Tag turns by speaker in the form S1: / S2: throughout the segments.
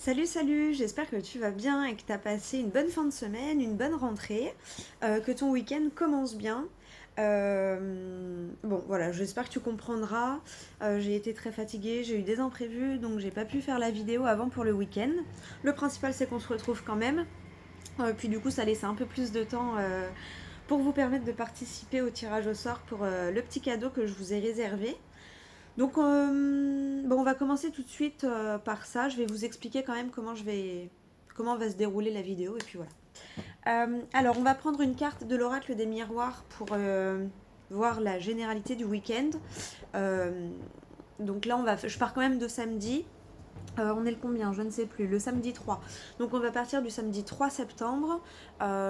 S1: Salut, salut, j'espère que tu vas bien et que tu as passé une bonne fin de semaine, une bonne rentrée, que ton week-end commence bien. Bon, voilà, j'espère que tu comprendras. J'ai été très fatiguée, j'ai eu des imprévus, donc j'ai pas pu faire la vidéo avant pour le week-end. Le principal, c'est qu'on se retrouve quand même. Puis du coup, ça laisse un peu plus de temps pour vous permettre de participer au tirage au sort pour le petit cadeau que je vous ai réservé. Donc, bon, on va commencer tout de suite par ça. Je vais vous expliquer quand même comment va se dérouler la vidéo. Et puis voilà. Alors, on va prendre une carte de l'oracle des miroirs pour voir la généralité du week-end. Euh, donc là, je pars quand même de samedi. On est le combien? Je ne sais plus. Le samedi 3. Donc on va partir du samedi 3 septembre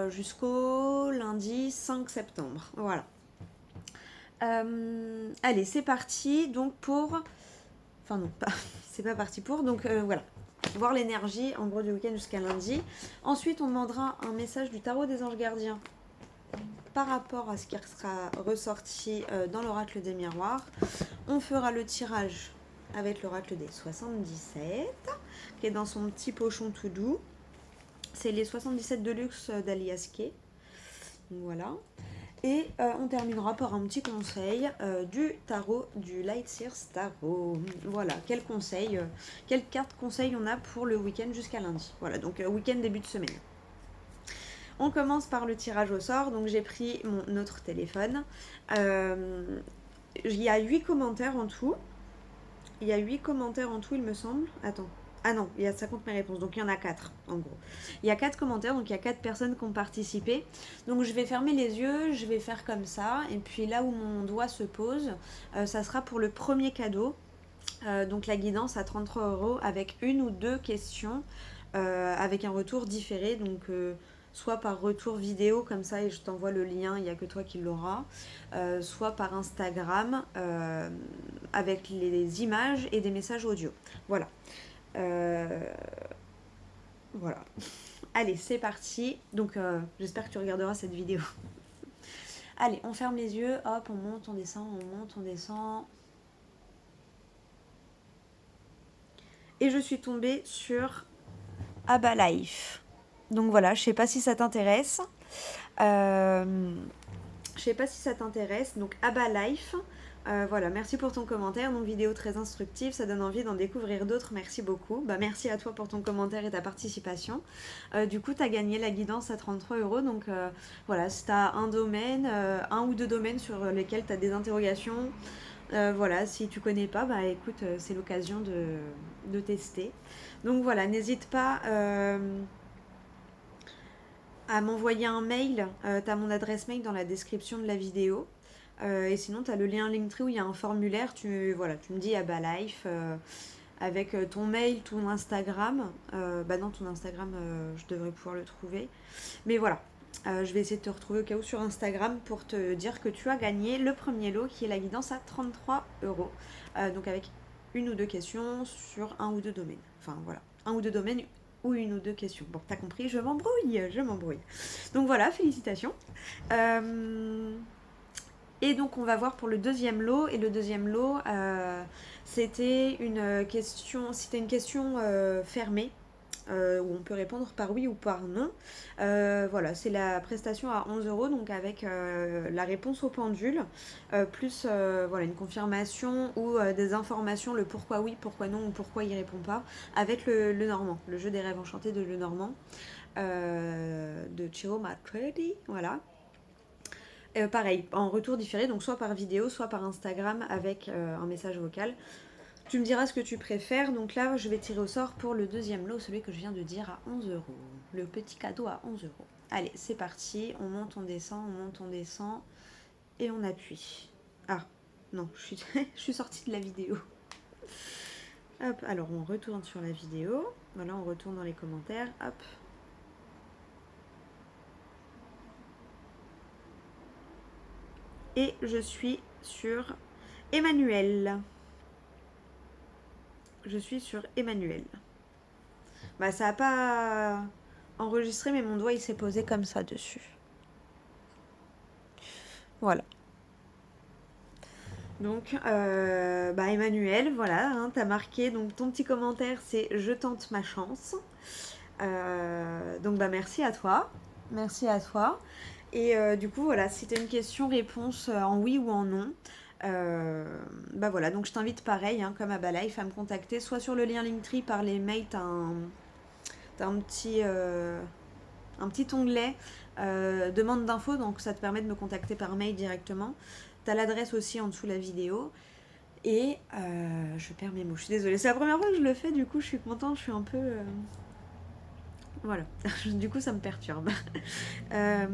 S1: jusqu'au lundi 5 septembre. Voilà. Allez, c'est parti. Donc pour Enfin non, pas, c'est pas parti pour. Donc voilà, voir l'énergie en gros du week-end jusqu'à lundi. Ensuite, on demandera un message du tarot des anges gardiens par rapport à ce qui sera ressorti dans l'oracle des miroirs. On fera le tirage avec l'oracle des 77, qui est dans son petit pochon tout doux. C'est les 77 de luxe d'Alias Kay. Voilà. Et on terminera par un petit conseil du tarot du Light Sears Tarot. Voilà, quel conseil, quelle carte conseil on a pour le week-end jusqu'à lundi. Voilà, donc week-end début de semaine. On commence par le tirage au sort. Donc j'ai pris mon autre téléphone. Il y a 8 commentaires en tout. Il y a 8 commentaires en tout, il me semble. Attends. Ah non, ça compte mes réponses. Donc il y en a 4 en gros. Il y a 4 commentaires, donc il y a 4 personnes qui ont participé. Donc je vais fermer les yeux, je vais faire comme ça. Et puis là où mon doigt se pose, ça sera pour le premier cadeau. Donc la guidance à 33 € avec une ou deux questions avec un retour différé. Donc soit par retour vidéo comme ça et je t'envoie le lien, il n'y a que toi qui l'auras, soit par Instagram avec les images et des messages audio. Voilà. Euh, voilà. Allez, c'est parti. Donc j'espère que tu regarderas cette vidéo. Allez, on ferme les yeux, hop, on monte, on descend, on monte, on descend. Et je suis tombée sur Abba Life. Donc voilà, je sais pas si ça t'intéresse. Je sais pas si ça t'intéresse. Donc Abba Life. Voilà, merci pour ton commentaire. Donc vidéo très instructive, ça donne envie d'en découvrir d'autres. Merci beaucoup. Bah merci à toi pour ton commentaire et ta participation. Du coup, tu as gagné la guidance à 33 €. Donc voilà, si tu as un domaine, un ou deux domaines sur lesquels tu as des interrogations, voilà, si tu connais pas, bah écoute, c'est l'occasion de tester. Donc voilà, n'hésite pas à m'envoyer un mail. Tu as mon adresse mail dans la description de la vidéo. Et sinon, tu as le lien Linktree où il y a un formulaire. Voilà, tu me dis Life avec ton mail, ton Instagram. Bah non, ton Instagram, je devrais pouvoir le trouver. Mais voilà, je vais essayer de te retrouver au cas où sur Instagram pour te dire que tu as gagné le premier lot qui est la guidance à 33 €. Donc avec une ou deux questions sur un ou deux domaines. Enfin voilà, un ou deux domaines ou une ou deux questions. Bon, t'as compris, je m'embrouille, je m'embrouille. Donc voilà, félicitations. Et donc on va voir pour le deuxième lot. Et le deuxième lot, c'était une question fermée où on peut répondre par oui ou par non. Voilà, c'est la prestation à 11 € donc avec la réponse au pendule, plus voilà, une confirmation ou des informations, le pourquoi oui, pourquoi non ou pourquoi il répond pas, avec le Normand, le jeu des rêves enchantés de Le Normand, de Ciro Macready, voilà. Pareil, en retour différé, donc soit par vidéo, soit par Instagram avec un message vocal. Tu me diras ce que tu préfères. Donc là, je vais tirer au sort pour le deuxième lot, celui que je viens de dire à 11 €. Le petit cadeau à 11 €. Allez, c'est parti. On monte, on descend, on monte, on descend. Et on appuie. Ah, non, je suis sortie de la vidéo. Hop, alors on retourne sur la vidéo. Voilà, on retourne dans les commentaires. Hop. Et je suis sur Emmanuel. Je suis sur Emmanuel. Bah ça a pas enregistré mais mon doigt il s'est posé comme ça dessus. Voilà. Donc, Emmanuel, voilà, hein, t'as marqué, donc ton petit commentaire c'est je tente ma chance. Merci à toi. Merci à toi. Et du coup, voilà, si t'as une question-réponse en oui ou en non, voilà, donc je t'invite pareil, hein, comme à Balife, à me contacter, soit sur le lien Linktree par les mails, t'as un petit onglet demande d'infos, donc ça te permet de me contacter par mail directement. T'as l'adresse aussi en dessous de la vidéo. Et je perds mes mots, je suis désolée. C'est la première fois que je le fais, du coup je suis contente, je suis un peu... Voilà, du coup ça me perturbe. Euh,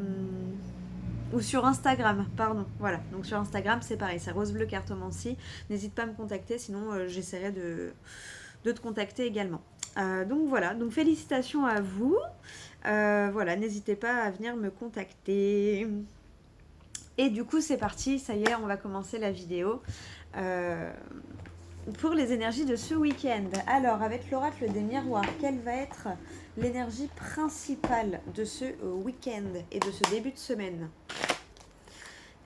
S1: Ou sur Instagram, pardon. Voilà, donc sur Instagram c'est pareil, c'est Rose Bleu Cartomancie. N'hésite pas à me contacter, sinon j'essaierai de te contacter également. Donc voilà, donc félicitations à vous. Voilà, n'hésitez pas à venir me contacter. Et du coup c'est parti, ça y est, on va commencer la vidéo. Pour les énergies de ce week-end. Alors, avec l'oracle des miroirs, quelle va être l'énergie principale de ce week-end et de ce début de semaine?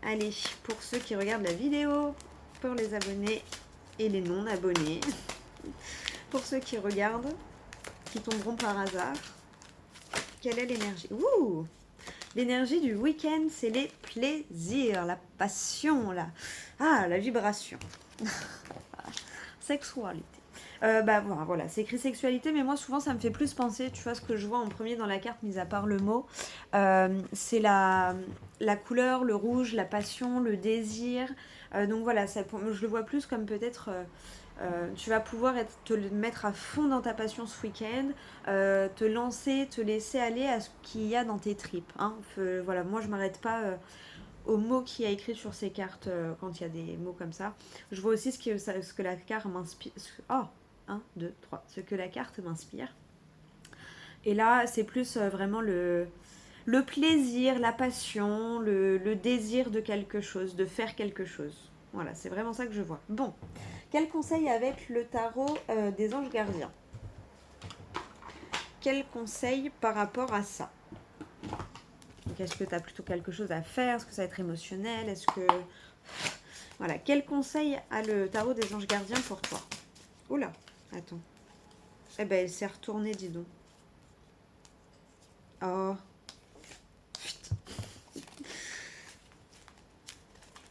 S1: Allez, pour ceux qui regardent la vidéo, pour les abonnés et les non-abonnés, pour ceux qui regardent, qui tomberont par hasard, quelle est l'énergie? Ouh! L'énergie du week-end, c'est les plaisirs, la passion, la vibration. Sexualité. Voilà, c'est écrit sexualité, mais moi souvent ça me fait plus penser, tu vois, ce que je vois en premier dans la carte, mis à part le mot, c'est la couleur, le rouge, la passion, le désir. Donc voilà, je le vois plus comme peut-être tu vas pouvoir te mettre à fond dans ta passion ce week-end, te lancer, te laisser aller à ce qu'il y a dans tes tripes. Hein. Voilà, moi je m'arrête pas aux mots qu'il y a écrit sur ces cartes quand il y a des mots comme ça. Je vois aussi ce que la carte m'inspire. Oh, 1, 2, 3. Ce que la carte m'inspire. Et là, c'est plus vraiment le plaisir, la passion, le désir de quelque chose, de faire quelque chose. Voilà, c'est vraiment ça que je vois. Bon, quel conseil avec le tarot des anges gardiens? Quel conseil par rapport à ça? Est-ce que tu as plutôt quelque chose à faire? Est-ce que ça va être émotionnel? Est-ce que... Voilà, quel conseil a le tarot des anges gardiens pour toi? Oula, attends. Eh ben, elle s'est retournée, dis donc. Oh. Putain.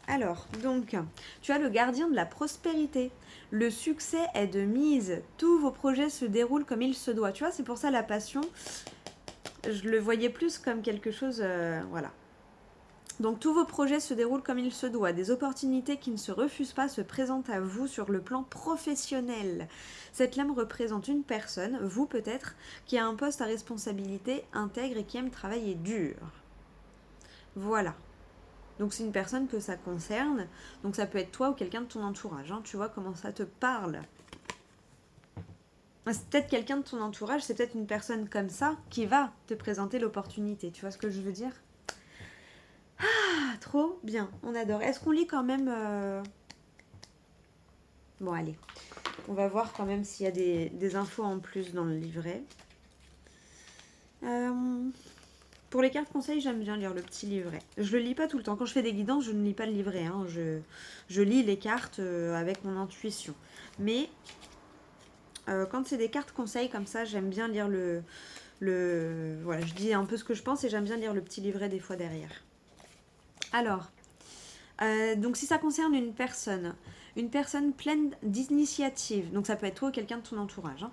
S1: Alors, donc, tu as le gardien de la prospérité. Le succès est de mise. Tous vos projets se déroulent comme il se doit. Tu vois, c'est pour ça la passion, je le voyais plus comme quelque chose... voilà. Donc tous vos projets se déroulent comme il se doit. Des opportunités qui ne se refusent pas se présentent à vous sur le plan professionnel. Cette lame représente une personne, vous peut-être, qui a un poste à responsabilité, intègre et qui aime travailler dur. Voilà. Donc c'est une personne que ça concerne. Donc ça peut être toi ou quelqu'un de ton entourage. Hein. Tu vois comment ça te parle. C'est peut-être quelqu'un de ton entourage, c'est peut-être une personne comme ça qui va te présenter l'opportunité. Tu vois ce que je veux dire ? Ah, trop bien, on adore. Est-ce qu'on lit quand même Bon, allez. On va voir quand même s'il y a des infos en plus dans le livret. Pour les cartes conseils, j'aime bien lire le petit livret. Je le lis pas tout le temps. Quand je fais des guidances, je ne lis pas le livret. Hein. Je lis les cartes avec mon intuition. Mais quand c'est des cartes conseils comme ça, j'aime bien lire voilà, je dis un peu ce que je pense et j'aime bien lire le petit livret des fois derrière. Alors, donc si ça concerne une personne pleine d'initiative, donc ça peut être toi ou quelqu'un de ton entourage, hein,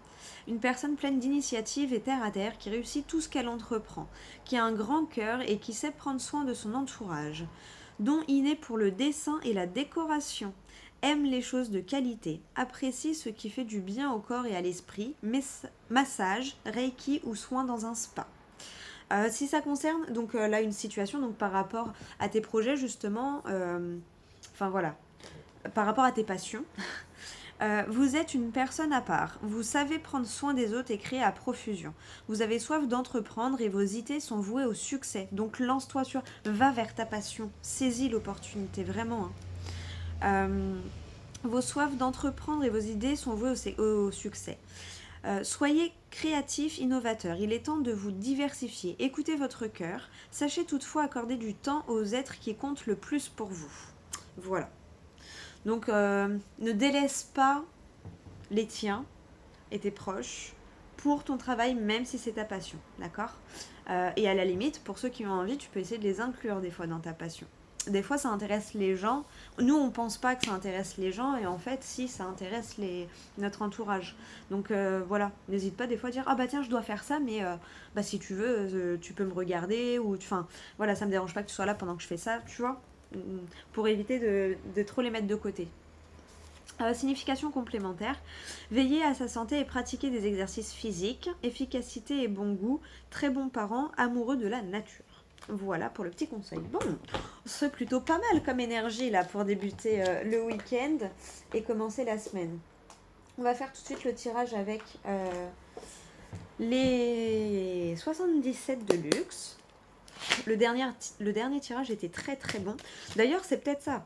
S1: une personne pleine d'initiative et terre à terre qui réussit tout ce qu'elle entreprend, qui a un grand cœur et qui sait prendre soin de son entourage, don inné pour le dessin et la décoration, aime les choses de qualité, apprécie ce qui fait du bien au corps et à l'esprit, massage, reiki ou soins dans un spa. Si ça concerne donc là une situation donc par rapport à tes projets justement, voilà, par rapport à tes passions, vous êtes une personne à part. Vous savez prendre soin des autres et créer à profusion. Vous avez soif d'entreprendre et vos idées sont vouées au succès. Donc lance-toi va vers ta passion, saisis l'opportunité vraiment. Hein. Vos soifs d'entreprendre et vos idées sont vouées au succès. Soyez créatif, innovateur. Il est temps de vous diversifier. Écoutez votre cœur. Sachez toutefois accorder du temps aux êtres qui comptent le plus pour vous. Voilà. Donc, ne délaisse pas les tiens et tes proches pour ton travail, même si c'est ta passion, d'accord? Et à la limite, pour ceux qui ont envie, tu peux essayer de les inclure des fois dans ta passion. Des fois, ça intéresse les gens. Nous, on pense pas que ça intéresse les gens, et en fait, si, ça intéresse notre entourage. Donc voilà, n'hésite pas des fois à dire ah bah tiens, je dois faire ça, mais bah si tu veux, tu peux me regarder ou enfin voilà, ça me dérange pas que tu sois là pendant que je fais ça, tu vois, pour éviter de trop les mettre de côté. Signification complémentaire, veiller à sa santé et pratiquer des exercices physiques, efficacité et bon goût, très bons parents, amoureux de la nature. Voilà pour le petit conseil. Bon, c'est plutôt pas mal comme énergie là pour débuter le week-end et commencer la semaine. On va faire tout de suite le tirage avec les 77 de luxe. Le dernier tirage était très très bon. D'ailleurs, c'est peut-être ça.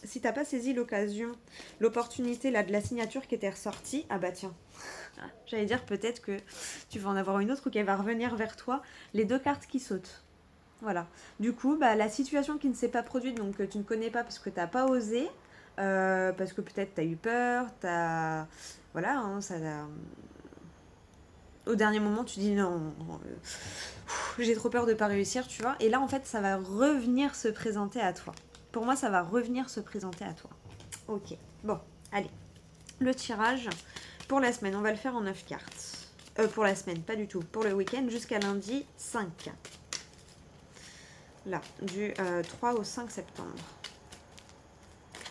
S1: Si t'as pas saisi l'occasion, l'opportunité là de la signature qui était ressortie, ah bah tiens, j'allais dire peut-être que tu vas en avoir une autre ou qu'elle va revenir vers toi, les deux cartes qui sautent. Voilà. Du coup, bah, la situation qui ne s'est pas produite, donc que tu ne connais pas parce que t'as pas osé, parce que peut-être t'as eu peur, voilà, hein, au dernier moment tu dis non, j'ai trop peur de pas réussir, tu vois. Et là en fait ça va revenir se présenter à toi. Pour moi ça va revenir se présenter à toi. Ok, bon, allez. Le tirage pour la semaine, on va le faire en 9 cartes. Pour la semaine, pas du tout. Pour le week-end jusqu'à lundi 5. Là, du 3 au 5 septembre.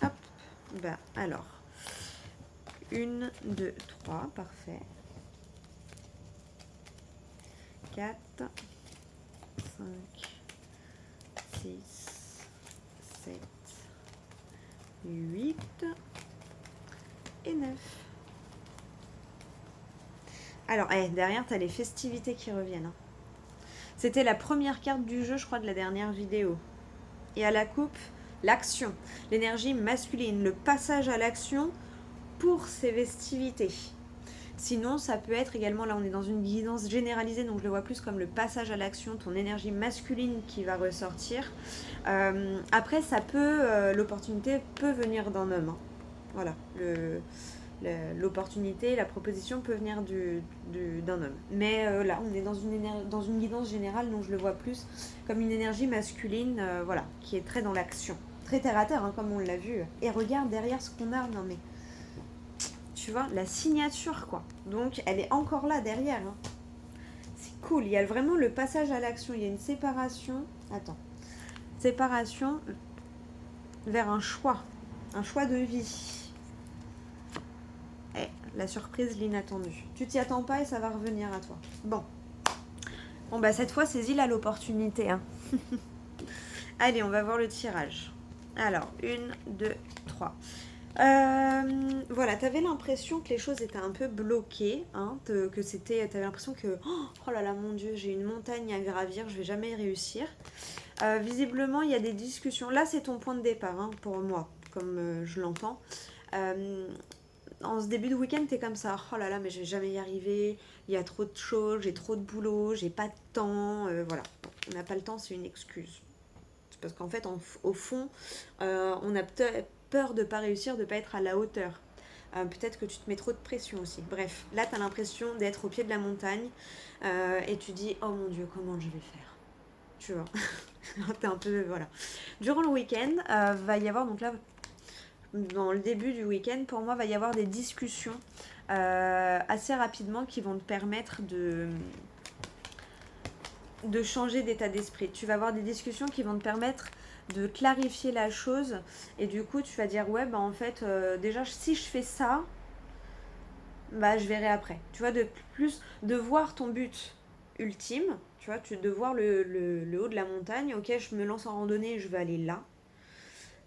S1: Hop, bah alors. 1, 2, 3, parfait. 4, 5, 6, 7, 8 et 9. Alors, derrière, tu as les festivités qui reviennent. C'était la première carte du jeu, je crois, de la dernière vidéo. Et à la coupe, l'action, l'énergie masculine, le passage à l'action pour ces festivités. Sinon, ça peut être également, là on est dans une guidance généralisée, donc je le vois plus comme le passage à l'action, ton énergie masculine qui va ressortir. Après, l'opportunité peut venir d'un homme. Hein. Voilà, l'opportunité, la proposition peut venir d'un homme. Mais là, on est dans une guidance générale, donc je le vois plus comme une énergie masculine, voilà, qui est très dans l'action. Très terre à terre, hein, comme on l'a vu. Et regarde derrière ce qu'on a, non mais... Tu vois, la signature, quoi. Donc, elle est encore là, derrière. Hein. C'est cool. Il y a vraiment le passage à l'action. Il y a une séparation. Attends. Séparation vers un choix. Un choix de vie. La surprise, l'inattendu. Tu t'y attends pas et ça va revenir à toi. Bon. Bon, bah, cette fois, saisis là l'opportunité. Hein. Allez, on va voir le tirage. Alors, 1, 2, 3. Voilà, t'avais l'impression que les choses étaient un peu bloquées, hein, t'avais l'impression que oh là là mon Dieu, j'ai une montagne à gravir, je vais jamais réussir. Visiblement, il y a des discussions. Là, c'est ton point de départ, hein, pour moi, comme je l'entends. En ce début de week-end, t'es comme ça, oh là là, mais je vais jamais y arriver. Il y a trop de choses, j'ai trop de boulot, j'ai pas de temps. Voilà, on n'a pas le temps, c'est une excuse. C'est parce qu'en fait, au fond, on a peur de ne pas réussir, de ne pas être à la hauteur. Peut-être que tu te mets trop de pression aussi. Bref, là, tu as l'impression d'être au pied de la montagne et tu dis, oh mon Dieu, comment je vais faire? Tu vois, t'es un peu, voilà. Durant le week-end, va y avoir, donc là, dans le début du week-end, pour moi, va y avoir des discussions assez rapidement qui vont te permettre de changer d'état d'esprit. Tu vas avoir des discussions qui vont te permettre de clarifier la chose et du coup tu vas dire ouais bah en fait déjà si je fais ça bah je verrai après, tu vois, de voir ton but ultime, tu vois, de voir le haut de la montagne. Ok, je me lance en randonnée, je vais aller là,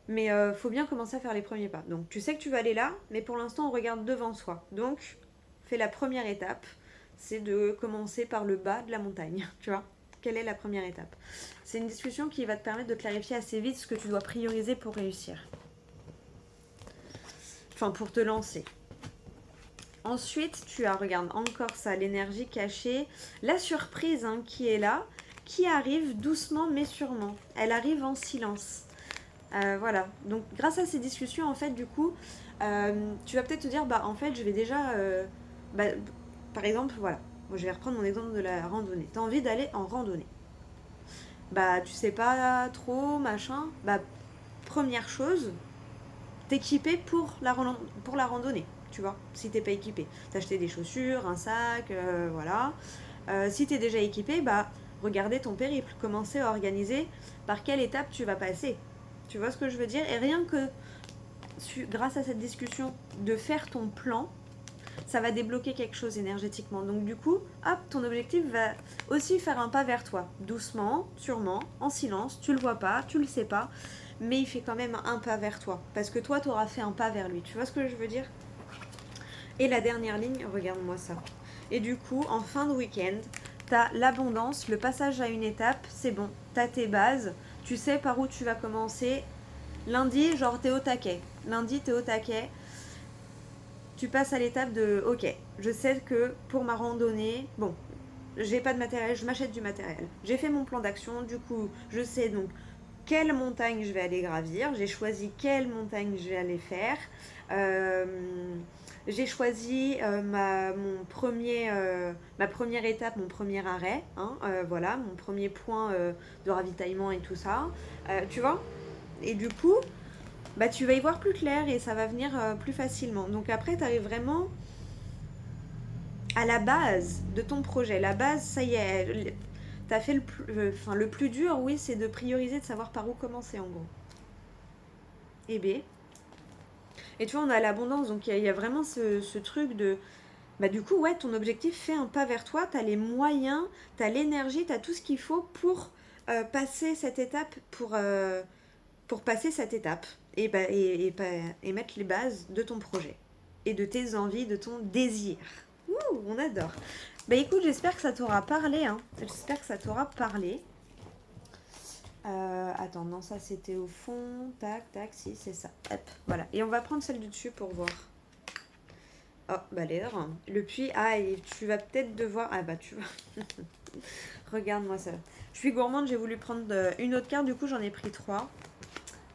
S1: mais faut bien commencer à faire les premiers pas. Donc tu sais que tu vas aller là, mais pour l'instant on regarde devant soi, donc fais la première étape, c'est de commencer par le bas de la montagne, tu vois. Quelle est la première étape? C'est une discussion qui va te permettre de clarifier assez vite ce que tu dois prioriser pour réussir. Enfin, pour te lancer. Ensuite, tu as, regarde, encore ça, l'énergie cachée, la surprise qui est là, qui arrive doucement mais sûrement. Elle arrive en silence. Voilà. Donc, grâce à ces discussions, en fait, du coup, tu vas peut-être te dire, bah, en fait, je vais déjà. Bah, par exemple, voilà. Moi, je vais reprendre mon exemple de la randonnée. T'as envie d'aller en randonnée. Bah, tu sais pas trop, machin. Bah, première chose, t'équiper pour la randonnée. Tu vois, si t'es pas équipé. T'acheter des chaussures, un sac, voilà. Si t'es déjà équipé, bah, regardez ton périple. Commencer à organiser par quelle étape tu vas passer. Tu vois ce que je veux dire? Et rien que grâce à cette discussion, de faire ton plan, ça va débloquer quelque chose énergétiquement. Donc du coup, hop, ton objectif va aussi faire un pas vers toi. Doucement, sûrement, en silence, tu le vois pas, tu le sais pas, mais il fait quand même un pas vers toi. Parce que toi, tu auras fait un pas vers lui. Tu vois ce que je veux dire? Et la dernière ligne, regarde-moi ça. Et du coup, en fin de week-end, t'as l'abondance, le passage à une étape, c'est bon, t'as tes bases, tu sais par où tu vas commencer. Lundi, genre t'es au taquet. Lundi, t'es au taquet. Tu passes à l'étape de ok, je sais que pour ma randonnée, bon, j'ai pas de matériel, je m'achète du matériel. J'ai fait mon plan d'action, du coup, je sais donc quelle montagne je vais aller gravir, j'ai choisi quelle montagne je vais aller faire. Euh, j'ai choisi ma première étape, mon premier arrêt, hein, voilà, mon premier point de ravitaillement et tout ça. Tu vois? Et du coup, bah, tu vas y voir plus clair et ça va venir plus facilement. Donc après, tu arrives vraiment à la base de ton projet. La base, ça y est, t'as fait le plus dur, oui, c'est de prioriser, de savoir par où commencer en gros. Et B. Et tu vois, on a l'abondance, donc il y a vraiment ce truc de... Bah du coup, ouais, ton objectif fait un pas vers toi, t'as les moyens, t'as l'énergie, t'as tout ce qu'il faut passer cette étape, pour passer cette étape et mettre les bases de ton projet et de tes envies, de ton désir. Ouh, on adore. Bah écoute, j'espère que ça t'aura parlé. Hein. J'espère que ça t'aura parlé. Attends, non, ça c'était au fond. Tac, tac, si, c'est ça. Hop, voilà. Et on va prendre celle du dessus pour voir. Oh, bah l'air. Le puits. Ah, et tu vas peut-être devoir. Ah, bah tu vas. Regarde-moi ça. Je suis gourmande, j'ai voulu prendre une autre carte, du coup j'en ai pris trois.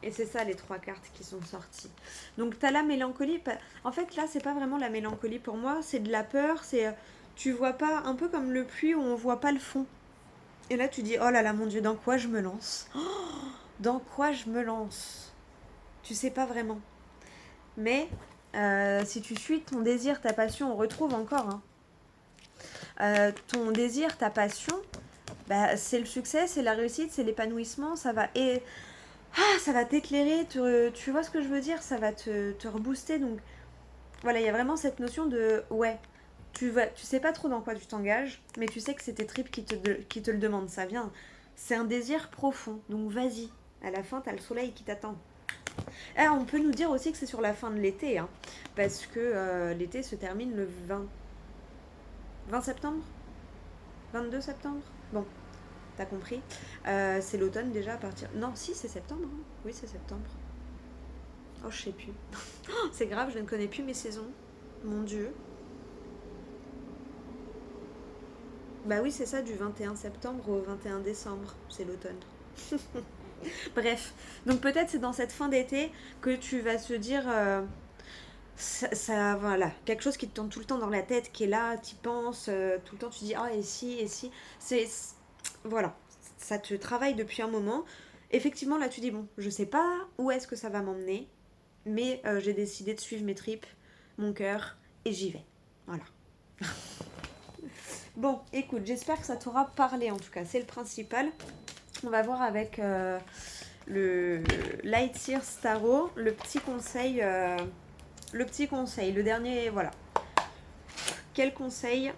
S1: Et c'est ça les trois cartes qui sont sorties. Donc t'as la mélancolie. En fait là c'est pas vraiment la mélancolie pour moi, c'est de la peur, c'est tu vois pas, un peu comme le puits où on voit pas le fond. Et là tu dis oh là là mon Dieu, dans quoi je me lance? Dans quoi je me lance? Tu sais pas vraiment. Mais si tu suis ton désir, ta passion, on retrouve encore. Hein. Ton désir, ta passion, bah, c'est le succès, c'est la réussite, c'est l'épanouissement, ça va ça va t'éclairer, tu vois ce que je veux dire, ça va te rebooster. Donc voilà, il y a vraiment cette notion de ouais, tu sais pas trop dans quoi tu t'engages, mais tu sais que c'est tes tripes qui te le demandent, ça vient. C'est un désir profond, donc vas-y. À la fin, t'as le soleil qui t'attend. Ah, on peut nous dire aussi que c'est sur la fin de l'été, hein, parce que l'été se termine le 20 septembre 22 septembre. Bon, t'as compris. C'est l'automne déjà à partir... Non, si, c'est septembre. Hein. Oui, c'est septembre. Oh, je sais plus. C'est grave, je ne connais plus mes saisons. Mon Dieu. Bah oui, c'est ça, du 21 septembre au 21 décembre. C'est l'automne. Bref. Donc peut-être c'est dans cette fin d'été que tu vas se dire... voilà, quelque chose qui te tourne tout le temps dans la tête, qui est là, t'y penses, tout le temps tu dis, ah, et si, voilà, ça te travaille depuis un moment. Effectivement, là tu dis, bon, je sais pas où est-ce que ça va m'emmener, mais j'ai décidé de suivre mes tripes, mon cœur, et j'y vais. Voilà. Bon, écoute, j'espère que ça t'aura parlé en tout cas, c'est le principal. On va voir avec le Lightyear Starro, le petit conseil, le dernier, voilà. Quel conseil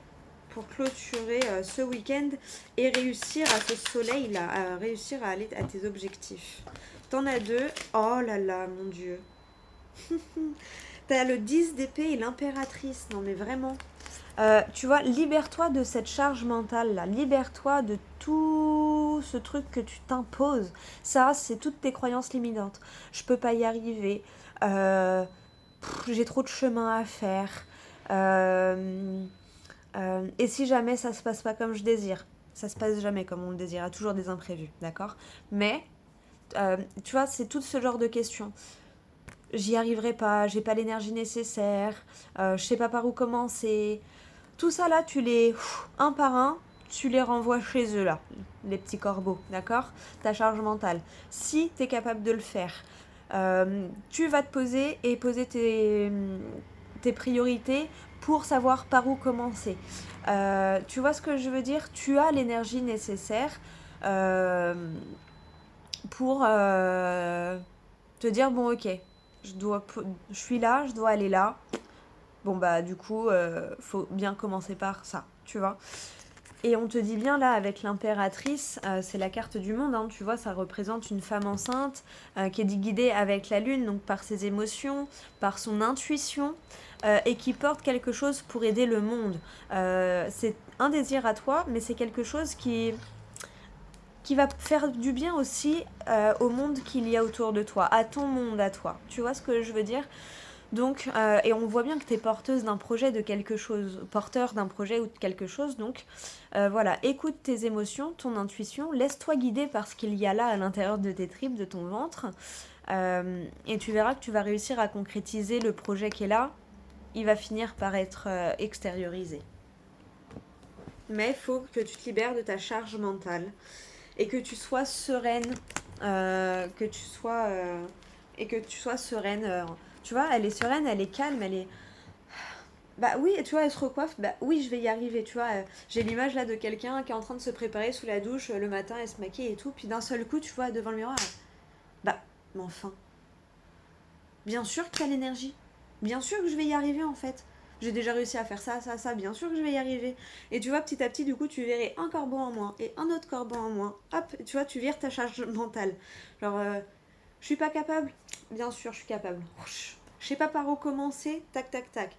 S1: pour clôturer ce week-end et réussir à ce soleil-là, à réussir à aller à tes objectifs? T'en as deux. Oh là là, mon Dieu. T'as le 10 d'épée et l'impératrice. Non mais vraiment. Tu vois, libère-toi de cette charge mentale là. Libère-toi de tout ce truc que tu t'imposes. Ça, c'est toutes tes croyances limitantes. Je peux pas y arriver. J'ai trop de chemin à faire. Et si jamais ça se passe pas comme je désire, ça se passe jamais comme on le désire, il y a toujours des imprévus, d'accord? Mais Tu vois, c'est tout ce genre de questions. J'y arriverai pas, j'ai pas l'énergie nécessaire, je sais pas par où commencer. Tout ça là, tu les un par un, tu les renvoies chez eux là, les petits corbeaux, d'accord? Ta charge mentale. Si tu es capable de le faire, tu vas te poser et poser tes priorités pour savoir par où commencer. Tu vois ce que je veux dire? Tu as l'énergie nécessaire euh, pour te dire, bon ok, je suis là, je dois aller là. Bon bah du coup, faut bien commencer par ça, tu vois. Et on te dit bien là avec l'impératrice, c'est la carte du monde, hein, tu vois, ça représente une femme enceinte qui est guidée avec la lune, donc par ses émotions, par son intuition, et qui porte quelque chose pour aider le monde. C'est un désir à toi, mais c'est quelque chose qui va faire du bien aussi au monde qu'il y a autour de toi, à ton monde à toi. Tu vois ce que je veux dire? Donc, et on voit bien que tu es porteuse d'un projet de quelque chose, porteur d'un projet ou de quelque chose. Donc, voilà, écoute tes émotions, ton intuition, laisse-toi guider par ce qu'il y a là à l'intérieur de tes tripes, de ton ventre. Et tu verras que tu vas réussir à concrétiser le projet qui est là. Il va finir par être extériorisé. Mais il faut que tu te libères de ta charge mentale et que tu sois sereine, et que tu sois sereine. Tu vois, elle est sereine, elle est calme, elle est. Bah oui, tu vois, elle se recoiffe, bah oui, je vais y arriver, tu vois. J'ai l'image là de quelqu'un qui est en train de se préparer sous la douche le matin, elle se maquille et tout, puis d'un seul coup, tu vois, devant le miroir, bah, mais enfin, bien sûr qu'il y a l'énergie. Bien sûr que je vais y arriver en fait. J'ai déjà réussi à faire ça, ça, ça, bien sûr que je vais y arriver. Et tu vois, petit à petit, du coup, tu verrais un corbeau en moins et un autre corbeau en moins. Hop, tu vois, tu vires ta charge mentale. Genre, je suis pas capable. Bien sûr, je suis capable. Je sais pas par où commencer. Tac, tac, tac.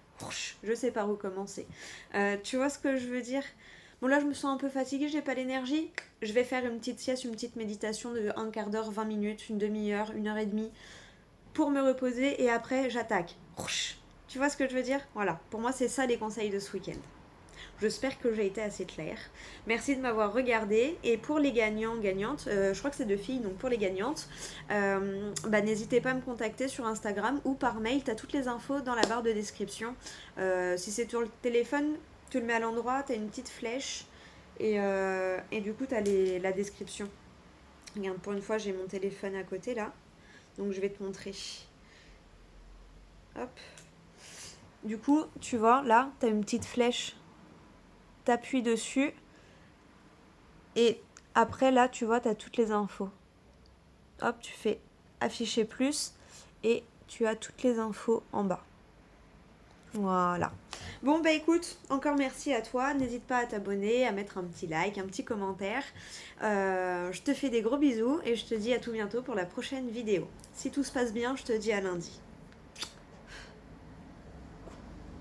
S1: Je sais par où commencer. Tu vois ce que je veux dire? Bon, là, je me sens un peu fatiguée, j'ai pas l'énergie. Je vais faire une petite sieste, une petite méditation de un quart d'heure, 20 minutes, une demi-heure, une heure et demie pour me reposer et après, j'attaque. Tu vois ce que je veux dire? Voilà. Pour moi, c'est ça les conseils de ce week-end. J'espère que j'ai été assez claire. Merci de m'avoir regardé. Et pour les gagnants, gagnantes, je crois que c'est 2 filles, donc pour les gagnantes, n'hésitez pas à me contacter sur Instagram ou par mail. Tu as toutes les infos dans la barre de description. Si c'est sur le téléphone, tu le mets à l'endroit, tu as une petite flèche et du coup, tu as la description. Regarde, pour une fois, j'ai mon téléphone à côté là. Donc je vais te montrer. Hop. Du coup, tu vois, là, tu as une petite flèche. T'appuies dessus et après là tu vois t'as toutes les infos. Hop, tu fais afficher plus et tu as toutes les infos en bas. Voilà. Bon bah écoute, encore merci à toi. N'hésite pas à t'abonner, à mettre un petit like, un petit commentaire. Je te fais des gros bisous et je te dis à tout bientôt pour la prochaine vidéo. Si tout se passe bien, je te dis à lundi.